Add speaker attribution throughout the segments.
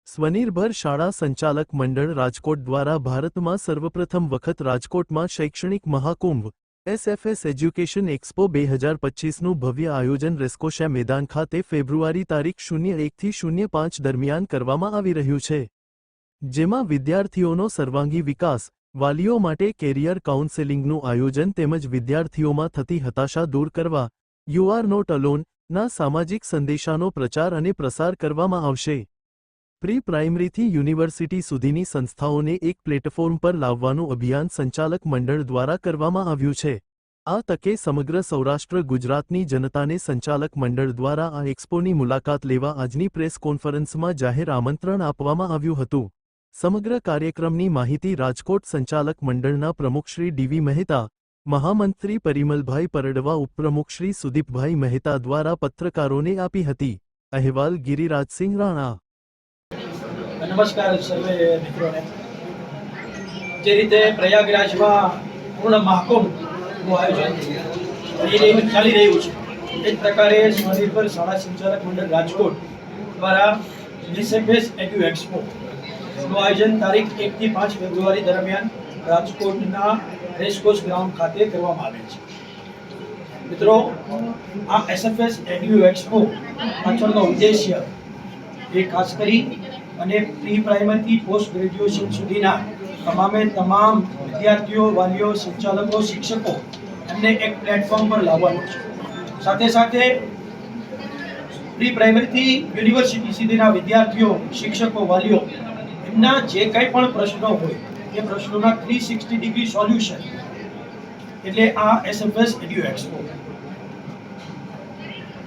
Speaker 1: સ્વનિર્ભર શાળા સંચાલક મંડળ રાજકોટ દ્વારા ભારતમાં સર્વપ્રથમ વખત રાજકોટમાં શૈક્ષણિક મહાકુંભ એસએફએસ એજ્યુકેશન એક્સપો 2025નું ભવ્ય આયોજન રેસકોર્સ મેદાન ખાતે ફેબ્રુઆરી તારીખ 01 થી 05 દરમિયાન કરવામાં આવી રહ્યું છે, જેમાં વિદ્યાર્થીઓનો સર્વાંગી વિકાસ, વાલીઓ માટે કેરિયર કાઉન્સેલિંગનું આયોજન તેમજ વિદ્યાર્થીઓમાં થતી હતાશા દૂર કરવા યુ આર નોટ અલોન ના સામાજિક સંદેશાનો પ્રચાર અને પ્રસાર કરવામાં આવશે. પ્રી પ્રાઇમરીથી યુનિવર્સિટી સુધીની સંસ્થાઓને એક પ્લેટફોર્મ પર લાવવાનું અભિયાન સંચાલક મંડળ દ્વારા કરવામાં આવ્યું છે. આ તકે સમગ્ર સૌરાષ્ટ્ર ગુજરાતની જનતાને સંચાલક મંડળ દ્વારા આ એક્સપોની મુલાકાત લેવા આજની પ્રેસ કોન્ફરન્સમાં જાહેર આમંત્રણ આપવામાં આવ્યું હતું. સમગ્ર કાર્યક્રમની માહિતી રાજકોટ સંચાલક મંડળના પ્રમુખ શ્રી ડીવી મહેતા, મહામંત્રી પરિમલભાઈ પરડવા, ઉપપ્રમુખ શ્રી સુદીપભાઈ મહેતા દ્વારા પત્રકારોને આપી હતી. અહેવાલ ગિરિરાજસિંહ રાણા.
Speaker 2: નમસ્કાર સર્વે મિત્રોને. જે રીતે પ્રયાગરાજમાં પૂર્ણ મહાકુંભનું આયોજન ચાલી રહ્યું છે, એ જ પ્રકારે સ્વનિર્ભર શાળા સંચાલક મંડળ રાજકોટ દ્વારા એસએફએસ એડ્યુ એક્સપોનું આયોજન તારીખ 1 થી 5 ફેબ્રુઆરી દરમિયાન રાજકોટના રેસકોર્સ ગ્રાઉન્ડ ખાતે કરવામાં આવેલ છે. મિત્રો, આ એસએફએસ એડ્યુ એક્સપો પાછળનો ઉદ્દેશ્ય એ ખાસ કરી અને પ્રી પ્રાઇમરીથી પોસ્ટ ગ્રેજ્યુએશન સુધીના તમામ વિદ્યાર્થીઓ, વાલીઓ, સંચાલકો, શિક્ષકો એમને એક પ્લેટફોર્મ પર લાવવાનું છે. સાથે સાથે પ્રી પ્રાઇમરીથી યુનિવર્સિટી સુધીના વિદ્યાર્થીઓ, શિક્ષકો, વાલીઓ એમના જે કંઈ પણ પ્રશ્નો હોય એ પ્રશ્નોના 360 ડિગ્રી સોલ્યુશન, એટલે આ એસએફએસ એડ્યુ એક્સપો.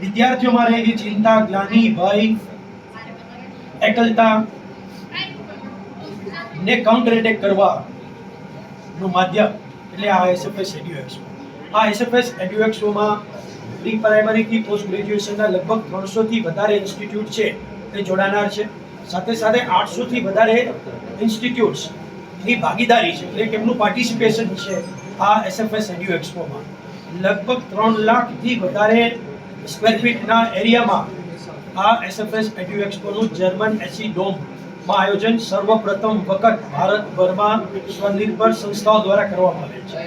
Speaker 2: વિદ્યાર્થીઓમાં રહેલી ચિંતા, ગ્લાનિ, ભય, એકલતા ને કાઉન્ટર એટેક કરવાનું માધ્યમ એટલે આ એસએફએસ એડ્યુ એક્સપો. આ એસએફએસ એડ્યુ એક્સપોમાં પ્રી પ્રાઇમરીથી પોસ્ટ ગ્રેજ્યુએશનના લગભગ 300 થી વધારે ઇન્સ્ટિટ્યૂટ છે એ જોડાનાર છે. સાથે સાથે 800 થી વધારે ઇન્સ્ટિટ્યૂટ્સની ભાગીદારી છે, એટલે કે એમનું પાર્ટિસિપેશન છે આ એસએફએસ એડ્યુ એક્સપોમાં. લગભગ 3 લાખથી વધારે સ્ક્વેર ફીટના એરિયામાં આ એસએફએસ એડ્યુ એક્સપોનું જર્મન એસી ડોમમાં આયોજન સર્વપ્રથમ વખત ભારતભરમાં સ્વનિર્ભર સંસ્થાઓ દ્વારા કરવામાં આવે છે.